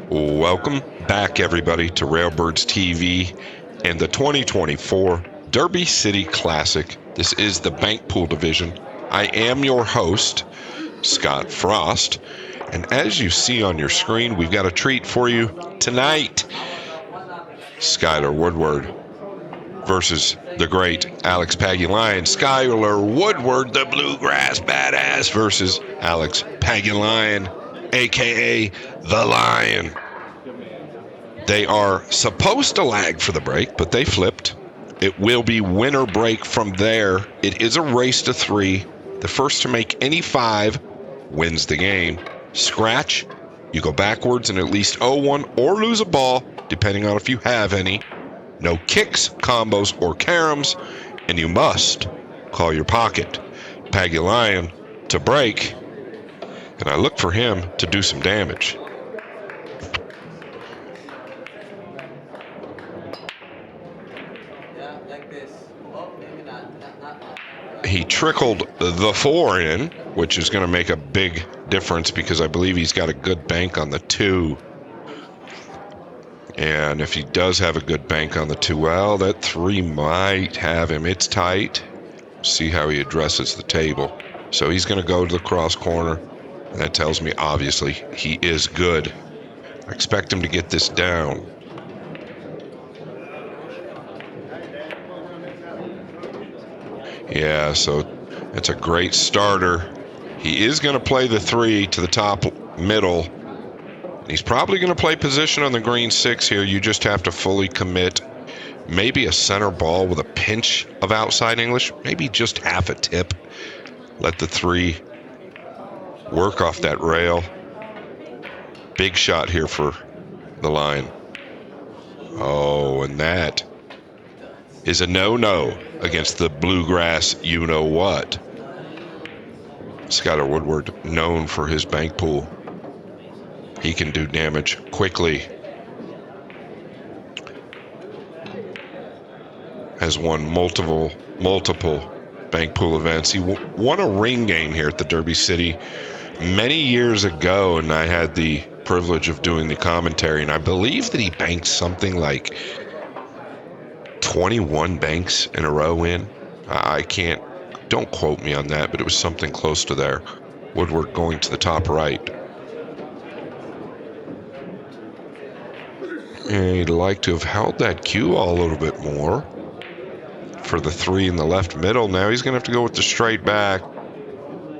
Welcome back, everybody, to Railbirds TV and the 2024 Derby City Classic. This is the Bank Pool Division. I am your host, Scott Frost, and as you see on your screen, we've got a treat for you tonight. Skyler Woodward versus the great Alex Pagulayan. Skyler Woodward, the bluegrass badass, versus Alex Pagulayan, a.k.a. the Lion. They are supposed to lag for the break, but they flipped. It will be winner break from there. It is a race to 3. The first to make any 5 wins the game. Scratch, you go backwards and at least 0-1 or lose a ball, depending on if you have any. No kicks, combos, or caroms, and you must call your pocket. Pagulayan to break, and I look for him to do some damage. He trickled the 4 in, which is going to make a big difference because I believe he's got a good bank on the 2. And if he does have a good bank on the 2, well, that 3 might have him. It's tight. See how he addresses the table. So he's going to go to the cross corner. And that tells me, obviously, he is good. I expect him to get this down. Yeah, so it's a great starter. He is going to play the 3 to the top middle. He's probably going to play position on the green 6 here. You just have to fully commit. Maybe a center ball with a pinch of outside English. Maybe just half a tip. Let the 3 work off that rail. Big shot here for the Lion. Oh, and that is a no-no against the bluegrass you-know-what. Skyler Woodward, known for his bank pool. He can do damage quickly. Has won multiple bank pool events. He won a ring game here at the Derby City many years ago, and I had the privilege of doing the commentary, and I believe that he banked something like 21 banks in a row in. I can't, don't quote me on that, but it was something close to there. Woodward going to the top right. And he'd like to have held that cue all a little bit more for the 3 in the left middle. Now he's going to have to go with the straight back.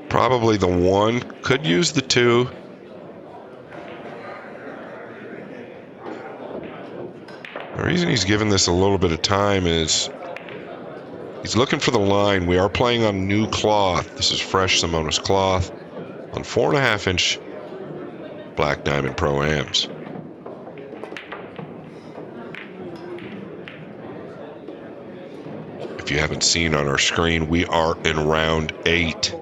Probably the 1. Could use the 2. The reason he's given this a little bit of time is he's looking for the line. We are playing on new cloth. This is fresh Simonis cloth on 4.5-inch Black Diamond Pro-Ams. If you haven't seen on our screen, we are in round 8.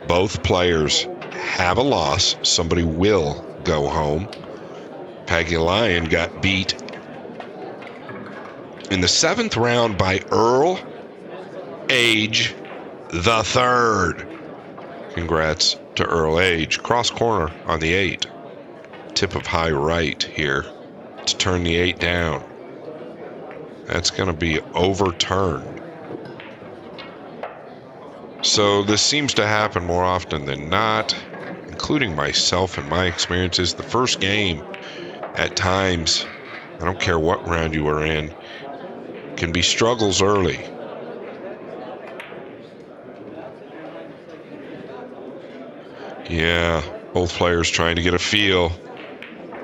Both players have a loss. Somebody will go home. Pagulayan got beat in the 7th round by Earl Age the 3rd. Congrats to Earl Age. Cross corner on the 8. Tip of high right here to turn the 8 down. That's going to be overturned. So this seems to happen more often than not, including myself and my experiences. The first game, at times, I don't care what round you are in, can be struggles early. Yeah, both players trying to get a feel,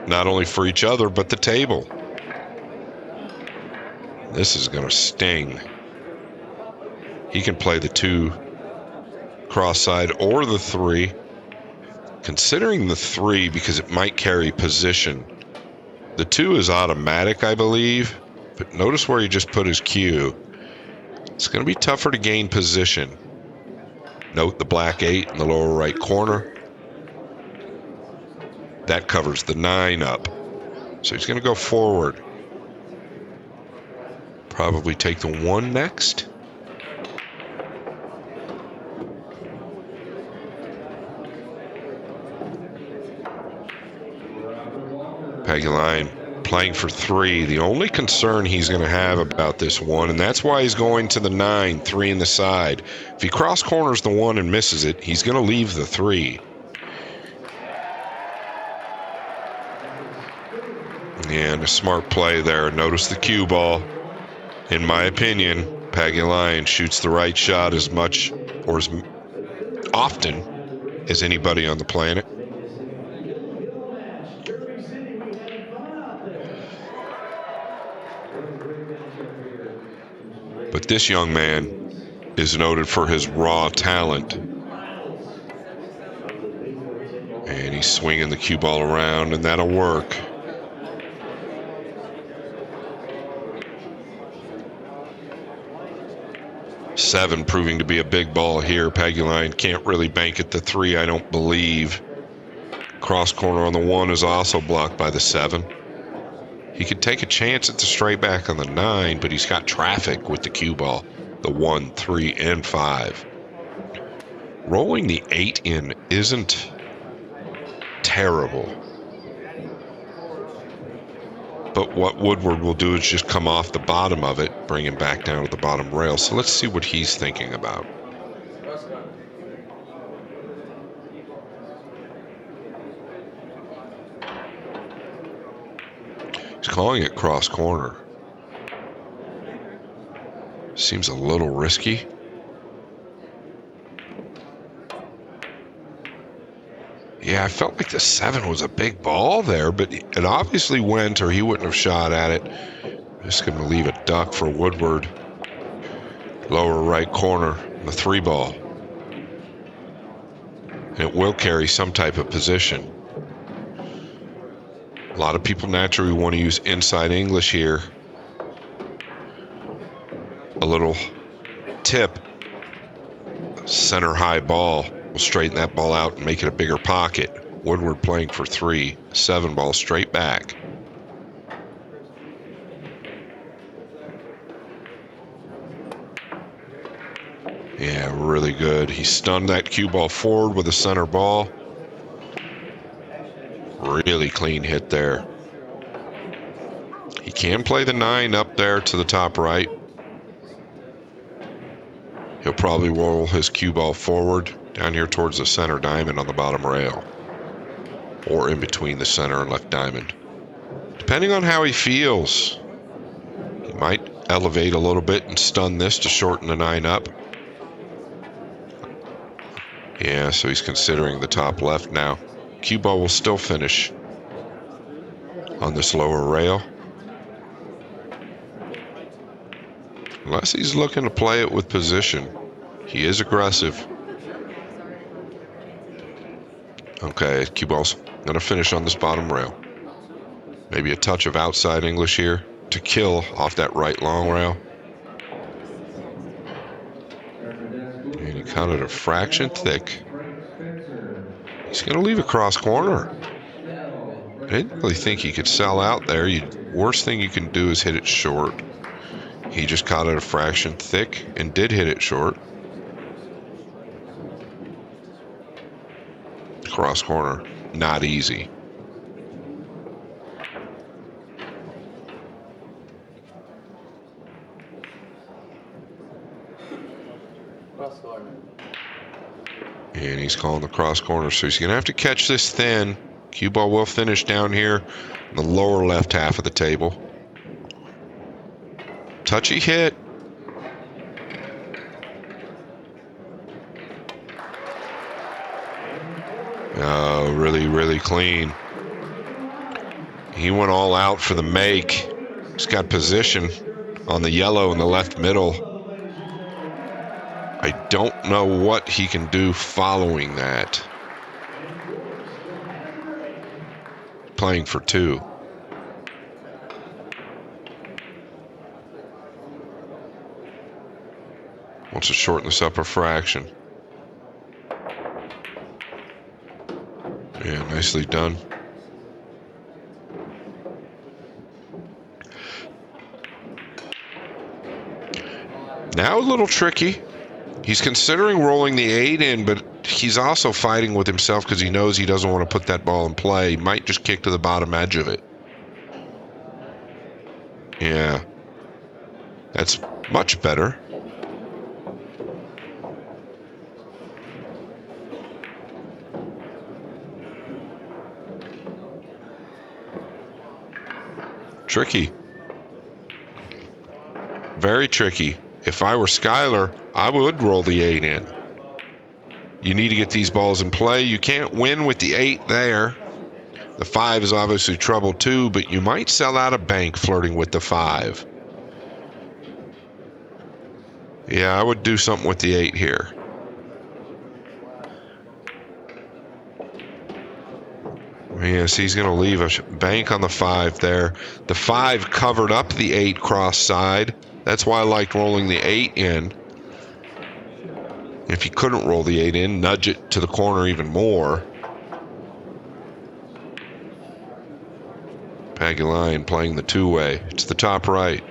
not only for each other, but the table. This is going to sting. He can play the 2 cross side or the 3. Considering the 3 because it might carry position. The 2 is automatic, I believe, but notice where he just put his cue. It's going to be tougher to gain position. Note the black 8 in the lower right corner. That covers the 9 up. So he's going to go forward. Probably take the 1 next. Pagulayan playing for 3. The only concern he's going to have about this one, and that's why he's going to the 9, 3 in the side. If he cross corners the 1 and misses it, he's going to leave the 3. And a smart play there. Notice the cue ball. In my opinion, Pagulayan shoots the right shot as much or as often as anybody on the planet. But this young man is noted for his raw talent. And he's swinging the cue ball around, and that'll work. Seven proving to be a big ball here. Pagulayan can't really bank at the 3, I don't believe. Cross corner on the 1 is also blocked by the 7. He could take a chance at the straight back on the 9, but he's got traffic with the cue ball. The 1, 3, and 5. Rolling the 8 in isn't terrible. But what Woodward will do is just come off the bottom of it, bring him back down to the bottom rail. So let's see what he's thinking about. He's calling it cross corner. Seems a little risky. Yeah, I felt like the 7 was a big ball there, but it obviously went, or he wouldn't have shot at it. Just going to leave a duck for Woodward. Lower right corner, the 3 ball. And it will carry some type of position. A lot of people naturally want to use inside English here. A little tip. Center high ball. Will straighten that ball out and make it a bigger pocket. Woodward playing for 3. 7 ball straight back. Yeah, really good. He stunned that cue ball forward with a center ball. Really clean hit there. He can play the 9 up there to the top right. He'll probably roll his cue ball forward down here towards the center diamond on the bottom rail, or in between the center and left diamond. Depending on how he feels, he might elevate a little bit and stun this to shorten the 9 up. Yeah, so he's considering the top left now. Cue ball will still finish on this lower rail, unless he's looking to play it with position. He is aggressive. Okay, cue ball's gonna finish on this bottom rail. Maybe a touch of outside English here to kill off that right long rail. And he cut it a fraction thick. He's gonna leave a cross corner. I didn't really think he could sell out there. Worst thing you can do is hit it short. He just caught it a fraction thick and did hit it short. Cross corner, not easy. And he's calling the cross corner, so he's going to have to catch this thin. Cue ball will finish down here in the lower left half of the table. Touchy hit. Oh, really, really clean. He went all out for the make. He's got position on the yellow in the left middle. I don't know what he can do following that. Playing for 2. Wants to shorten this up a fraction. Yeah, nicely done. Now a little tricky. He's considering rolling the 8 in, but he's also fighting with himself because he knows he doesn't want to put that ball in play. He might just kick to the bottom edge of it. Yeah. That's much better. Tricky. Very tricky. If I were Skyler, I would roll the 8 in. You need to get these balls in play. You can't win with the 8 there. The 5 is obviously trouble too, but you might sell out a bank flirting with the 5. Yeah, I would do something with the 8 here. Yes, he's going to leave a bank on the 5 there. The 5 covered up the 8 cross side. That's why I liked rolling the 8 in. If you couldn't roll the 8 in, nudge it to the corner even more. Pagulayan playing the two-way. It's the top right.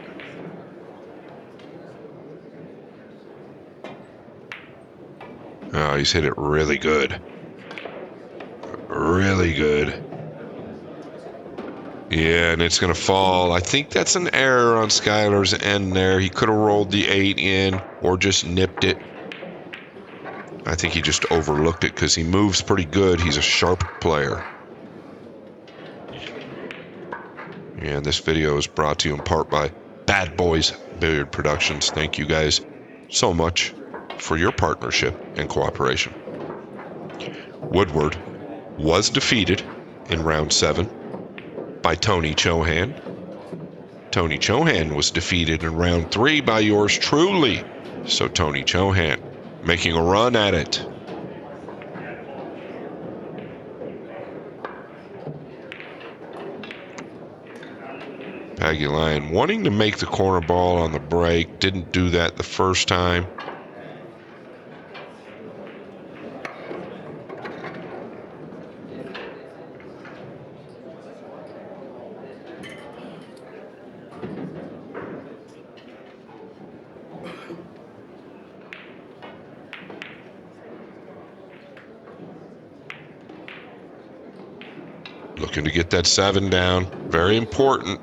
Oh, he's hit it really good. Really good. Yeah, and it's going to fall. I think that's an error on Skyler's end there. He could have rolled the 8 in or just nipped it. I think he just overlooked it because he moves pretty good. He's a sharp player. And this video is brought to you in part by Bad Boys Billiard Productions. Thank you guys so much for your partnership and cooperation. Woodward was defeated in round 7 by Tony Chohan. Tony Chohan was defeated in round 3 by yours truly. So Tony Chohan making a run at it. Pagulayan wanting to make the corner ball on the break. Didn't do that the first time. Looking to get that 7 down. Very important.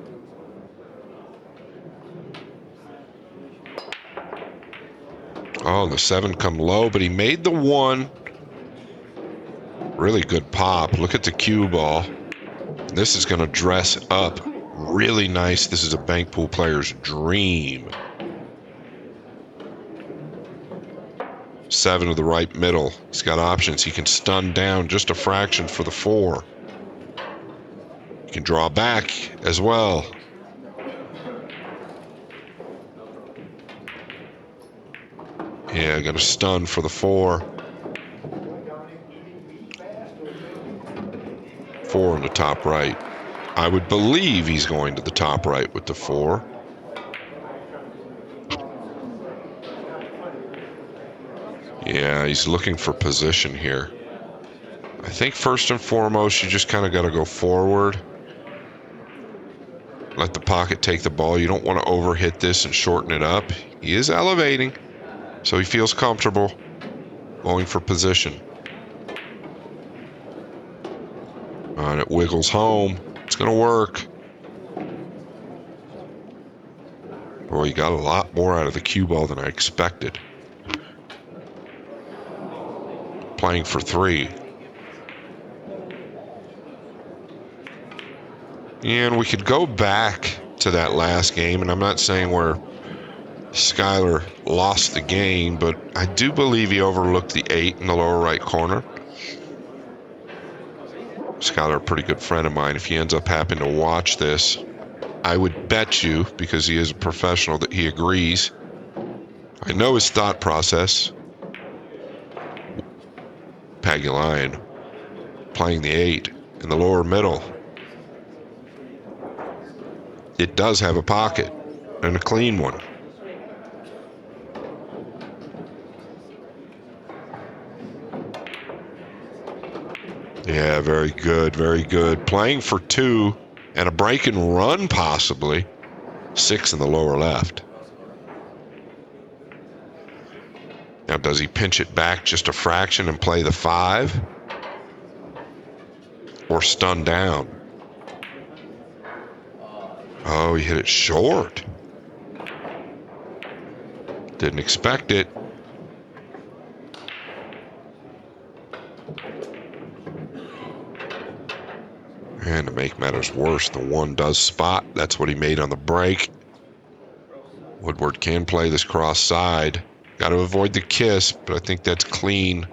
Oh, the 7 come low, but he made the 1. Really good pop. Look at the cue ball. This is going to dress up really nice. This is a bank pool player's dream. 7 to the right middle. He's got options. He can stun down just a fraction for the 4. He can draw back as well. Yeah, going to stun for the 4. 4 in the top right. I would believe he's going to the top right with the 4. Yeah, he's looking for position here. I think first and foremost, you just kind of got to go forward. Let the pocket take the ball. You don't want to overhit this and shorten it up. He is elevating, so he feels comfortable going for position. And it wiggles home. It's going to work. Boy, you got a lot more out of the cue ball than I expected. Playing for 3. And we could go back to that last game, and I'm not saying where Skyler lost the game, but I do believe he overlooked the 8 in the lower right corner. Skyler, a pretty good friend of mine. If he ends up having to watch this, I would bet you, because he is a professional, that he agrees. I know his thought process. Pagulayan playing the 8 in the lower middle. It does have a pocket, and a clean one. Yeah, very good, very good. Playing for 2 and a break and run possibly. 6 in the lower left. Now, does he pinch it back just a fraction and play the 5? Or stun down? Oh, he hit it short. Didn't expect it. And to make matters worse, the one does spot. That's what he made on the break. Woodward can play this cross side. Got to avoid the kiss, but I think that's clean.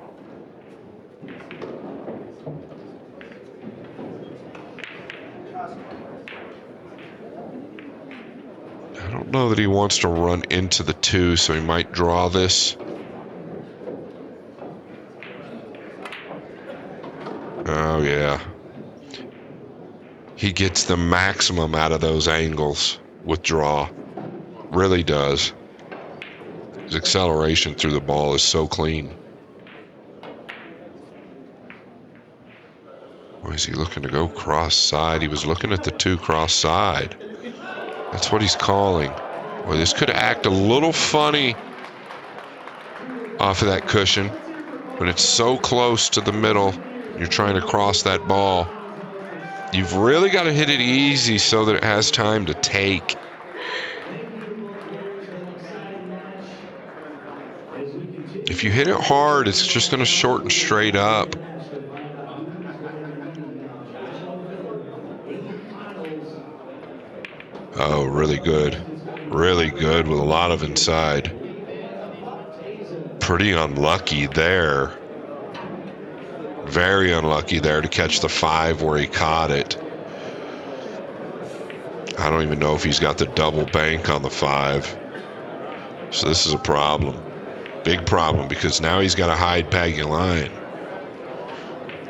I don't know that he wants to run into the 2, so he might draw this. Oh, yeah. He gets the maximum out of those angles with draw. Really does. His acceleration through the ball is so clean. Why is he looking to go cross side? He was looking at the 2 cross side. That's what he's calling. Well, this could act a little funny off of that cushion, but it's so close to the middle. You're trying to cross that ball. You've really got to hit it easy so that it has time to take. If you hit it hard, it's just going to shorten straight up. Oh, really good. Really good with a lot of inside. Pretty unlucky there. Very unlucky there to catch the 5 where he caught it. I don't even know if he's got the double bank on the 5. So this is a problem. Big problem, because now he's got to hide Pagulayan.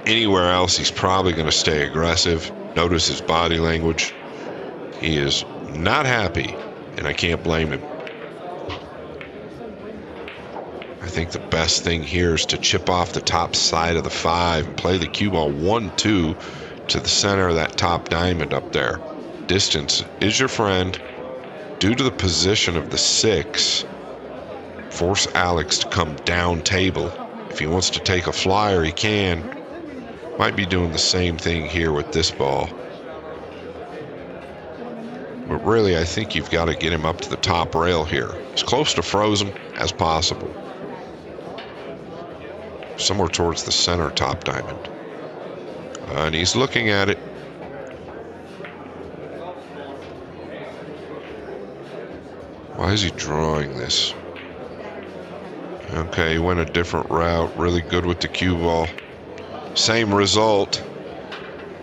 Anywhere else, he's probably going to stay aggressive. Notice his body language. He is not happy, and I can't blame him. I think the best thing here is to chip off the top side of the 5 and play the cue ball 1-2 to the center of that top diamond up there. Distance is your friend. Due to the position of the 6, force Alex to come down table. If he wants to take a flyer, he can. Might be doing the same thing here with this ball. But really, I think you've got to get him up to the top rail here, as close to frozen as possible. Somewhere towards the center top diamond. And he's looking at it. Why is he drawing this? Okay, he went a different route. Really good with the cue ball. Same result.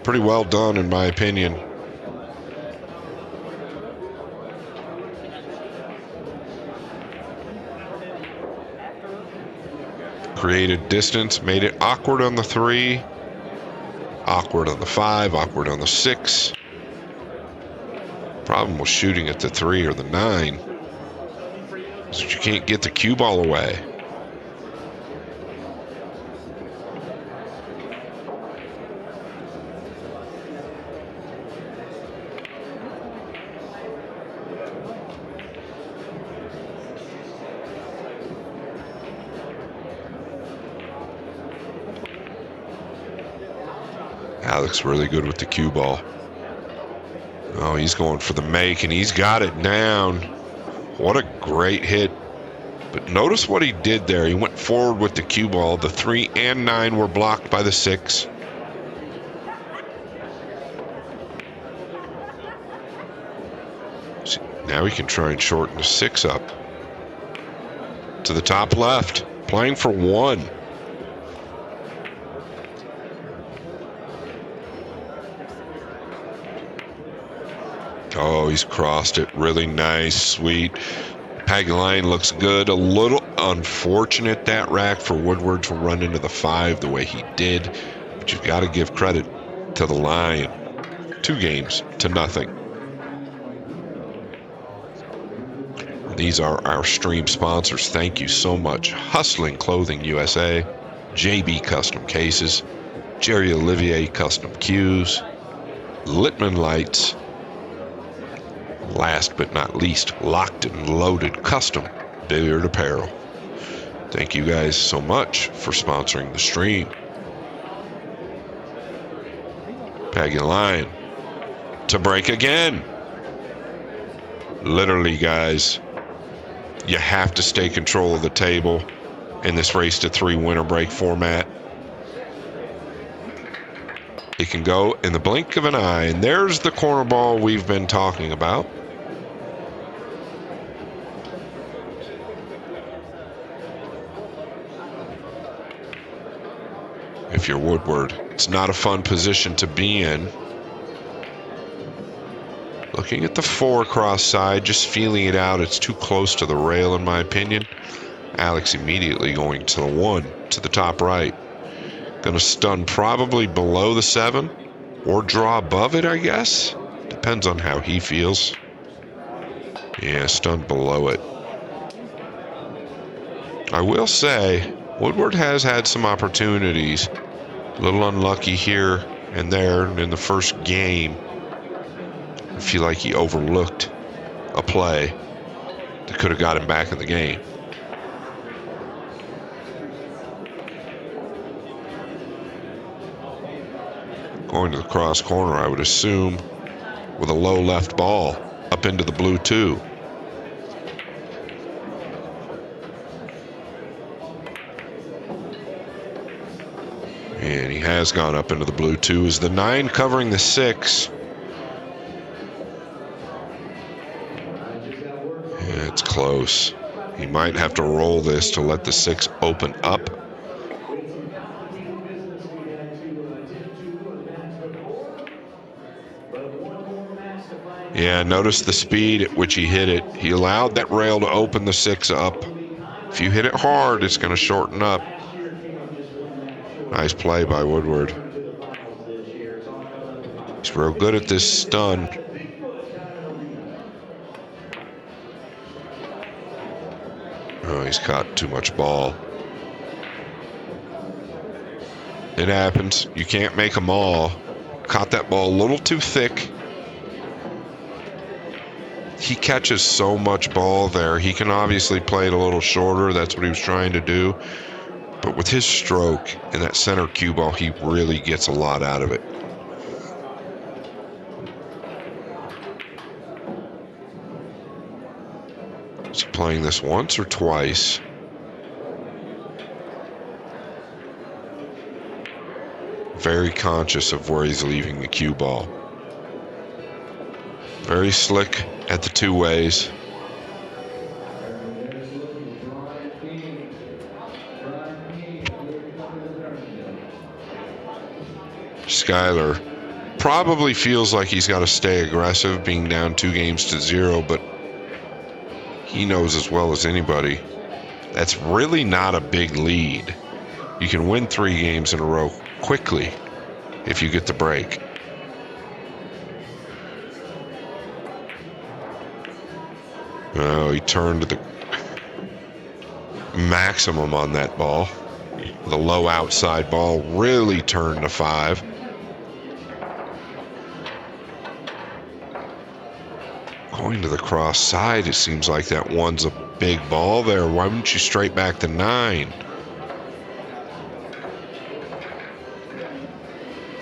Pretty well done, in my opinion. Created distance, made it awkward on the 3, awkward on the 5, awkward on the 6. Problem with shooting at the 3 or the 9 is that you can't get the cue ball away. Alex really good with the cue ball. Oh, he's going for the make, and he's got it down. What a great hit. But notice what he did there. He went forward with the cue ball. The 3 and 9 were blocked by the 6. See, now he can try and shorten the 6 up. To the top left, playing for 1. Oh, he's crossed it. Really nice, sweet. Pagulayan looks good. A little unfortunate that rack for Woodward to run into the 5 the way he did. But you've got to give credit to the Lion. 2 games to nothing. These are our stream sponsors. Thank you so much. Hustling Clothing USA, JB Custom Cases, Jerry Olivier Custom Cues, Littman Lights, last but not least, Locked and Loaded Custom Billiard Apparel. Thank you guys so much for sponsoring the stream. Pagulayan to break again. Literally, guys, you have to stay control of the table in this race to 3 winner break format. It can go in the blink of an eye, and there's the corner ball we've been talking about. If you're Woodward, it's not a fun position to be in. Looking at the 4 cross side, just feeling it out. It's too close to the rail, in my opinion. Alex immediately going to the 1, to the top right. Gonna stun probably below the 7, or draw above it, I guess. Depends on how he feels. Yeah, stun below it. I will say, Woodward has had some opportunities. A little unlucky here and there in the first game. I feel like he overlooked a play that could have got him back in the game. Going to the cross corner, I would assume, with a low left ball up into the blue 2. And he has gone up into the blue 2. Is the 9 covering the 6? Yeah, it's close. He might have to roll this to let the 6 open up. Yeah, notice the speed at which he hit it. He allowed that rail to open the 6 up. If you hit it hard, it's going to shorten up. Nice play by Woodward. He's real good at this stun. Oh, he's caught too much ball. It happens. You can't make them all. Caught that ball a little too thick. He catches so much ball there. He can obviously play it a little shorter. That's what he was trying to do. But with his stroke and that center cue ball, he really gets a lot out of it. Is he playing this once or twice? Very conscious of where he's leaving the cue ball. Very slick at the 2 ways. Skyler probably feels like he's got to stay aggressive, being down 2 games to 0, but he knows as well as anybody that's really not a big lead. You can win 3 games in a row quickly if you get the break. Oh, he turned to the maximum on that ball. The low outside ball really turned to 5. Going to the cross side, it seems like that 1's a big ball there. Why wouldn't you straight back to 9?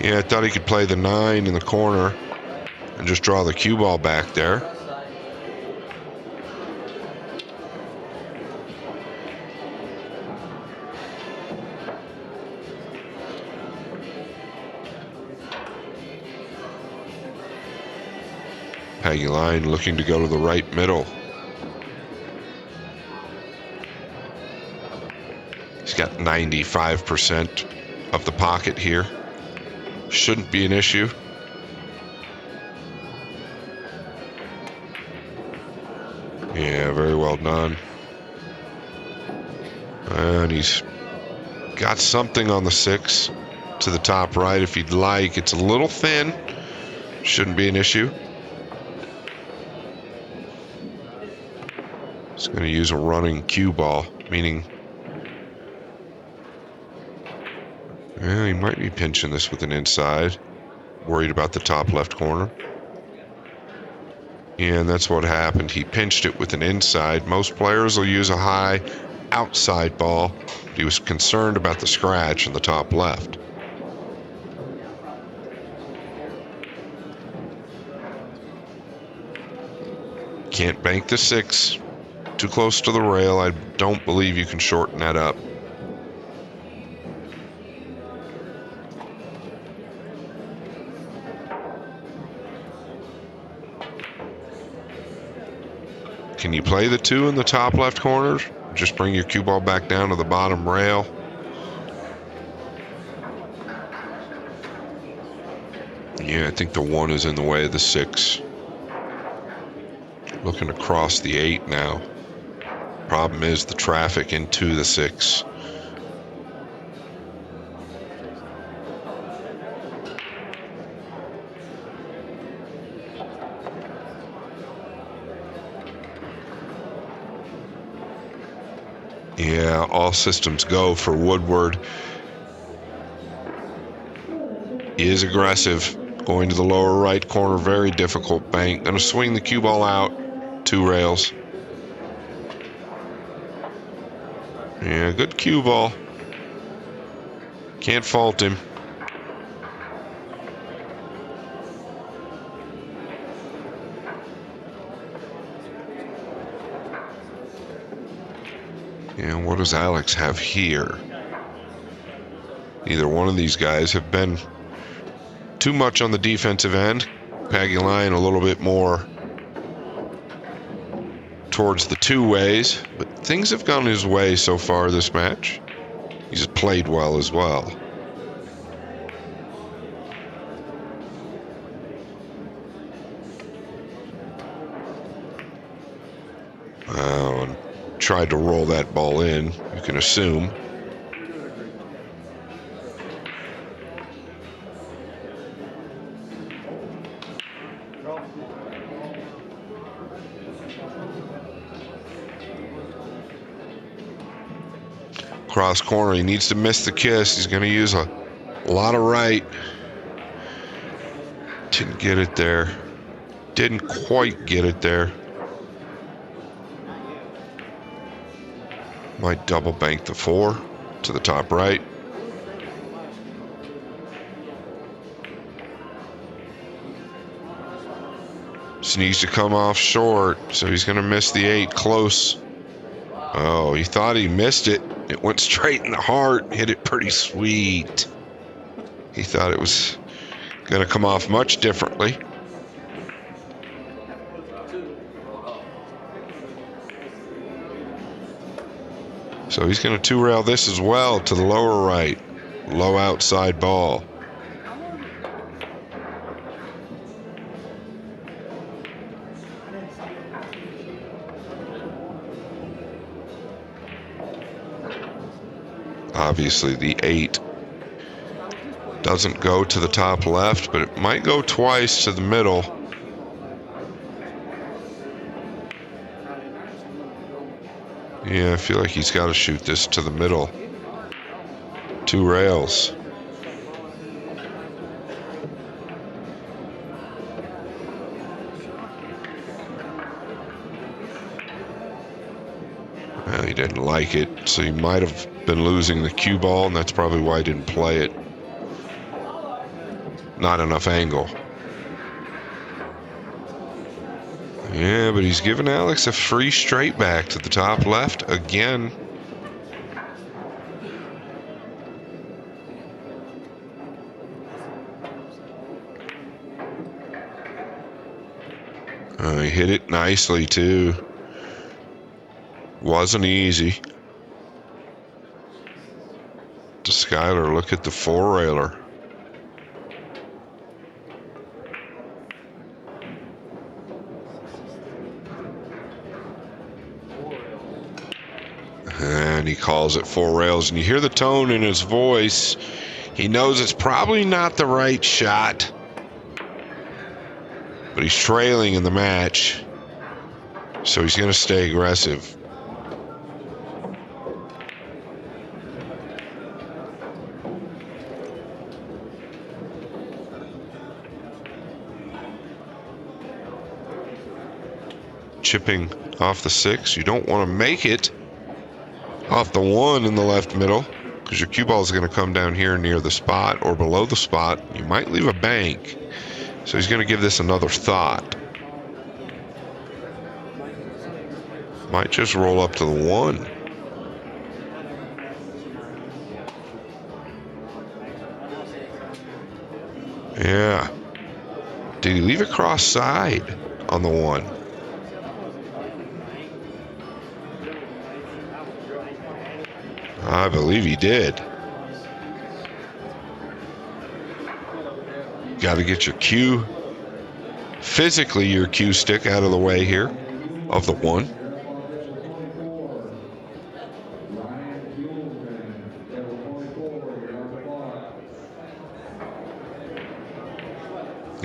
Yeah, I thought he could play the 9 in the corner and just draw the cue ball back there. Pagulayan looking to go to the right middle. He's got 95% of the pocket here. Shouldn't be an issue. Yeah, very well done. And he's got something on the 6 to the top right if he'd like. It's a little thin. Shouldn't be an issue. He's going to use a running cue ball, meaning he might be pinching this with an inside. Worried about the top left corner. Yeah, and that's what happened. He pinched it with an inside. Most players will use a high outside ball. He was concerned about the scratch in the top left. Can't bank the 6. Too close to the rail. I don't believe you can shorten that up. Can you play the 2 in the top left corner? Just bring your cue ball back down to the bottom rail. Yeah, I think the 1 is in the way of the 6. Looking across the 8 now. Problem is the traffic into the 6. Yeah, all systems go for Woodward. He is aggressive. Going to the lower right corner, very difficult bank. Gonna swing the cue ball out. 2 rails. Yeah, good cue ball. Can't fault him. And what does Alex have here? Either one of these guys have been too much on the defensive end. Pagulayan a little bit more towards the 2 ways, but things have gone his way so far this match. He's played well as well. And tried to roll that ball in, you can assume. Cross corner, he needs to miss the kiss. He's going to use a lot of right. Didn't get it there. Didn't quite get it there. Might double bank the 4 to the top right. Just needs to come off short, so he's going to miss the 8 close. Oh, he thought he missed it. It went straight in the heart, hit it pretty sweet. He thought it was going to come off much differently. So he's going to 2-rail this as well to the lower right. Low outside ball. Obviously the 8 doesn't go to the top left, but it might go twice to the middle. Yeah, I feel like he's got to shoot this to the middle. 2 rails. Well, he didn't like it, so he might have been losing the cue ball, and that's probably why he didn't play it. Not enough angle. Yeah, but he's giving Alex a free straight back to the top left again. He hit it nicely, too. Wasn't easy. To Skyler, look at the 4-railer. And he calls it 4 rails, and you hear the tone in his voice. He knows it's probably not the right shot, but he's trailing in the match, so he's going to stay aggressive. Chipping off the 6. You don't want to make it off the 1 in the left middle, because your cue ball is going to come down here near the spot or below the spot. You might leave a bank. So he's going to give this another thought. Might just roll up to the 1. Yeah. Did he leave it cross side on the 1? I believe he did. Got to get your cue, physically your cue stick out of the way here of the 1.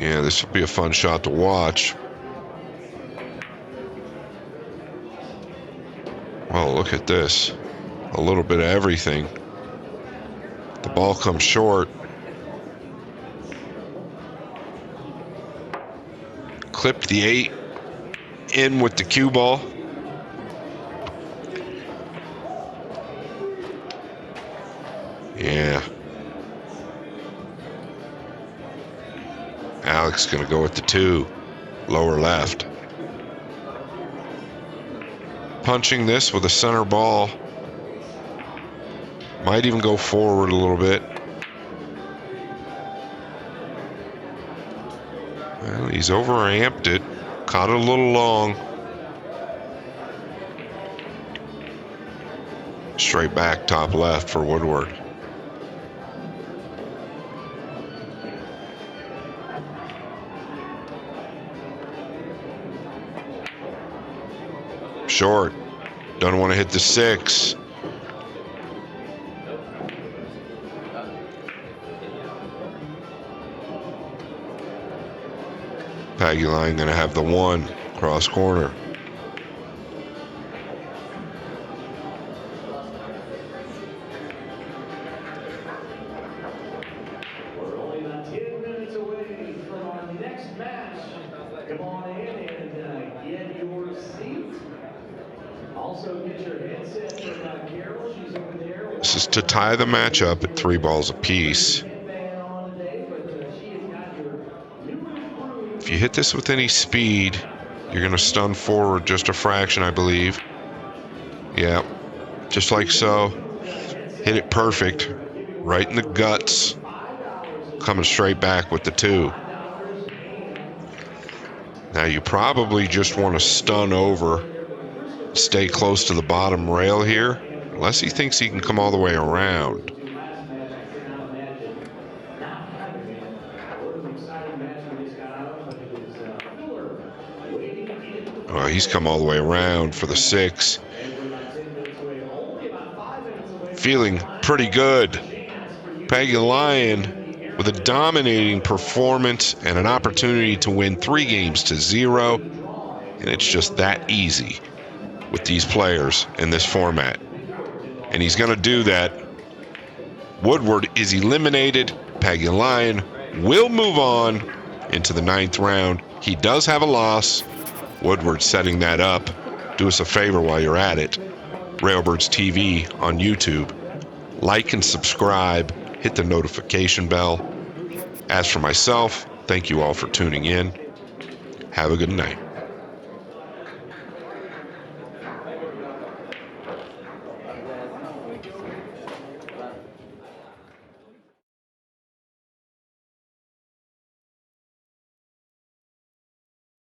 Yeah, this will be a fun shot to watch. Oh, look at this. A little bit of everything. The ball comes short. Clipped the 8 in with the cue ball. Yeah. Alex going to go with the 2, lower left. Punching this with a center ball. Might even go forward a little bit. Well, he's overamped it. Caught it a little long. Straight back, top left for Woodward. Short. Don't want to hit the 6. Pagulayan going to have the 1 cross corner. We're only about 10 minutes away from our next match. Come on in and get your seat. Also get your headset from Carol. She's over there. This is to tie the match up at 3 balls apiece. If you hit this with any speed, you're going to stun forward just a fraction, I believe. Yeah, just like so. Hit it perfect, right in the guts. Coming straight back with the 2. Now you probably just want to stun over, stay close to the bottom rail here, unless he thinks he can come all the way around. Oh, he's come all the way around for the 6. Feeling pretty good. Pagulayan with a dominating performance and an opportunity to win 3 games to 0. And it's just that easy with these players in this format. And he's going to do that. Woodward is eliminated. Pagulayan will move on into the 9th round. He does have a loss. Woodward setting that up. Do us a favor while you're at it. Railbirds TV on YouTube. Like and subscribe. Hit the notification bell. As for myself, thank you all for tuning in. Have a good night.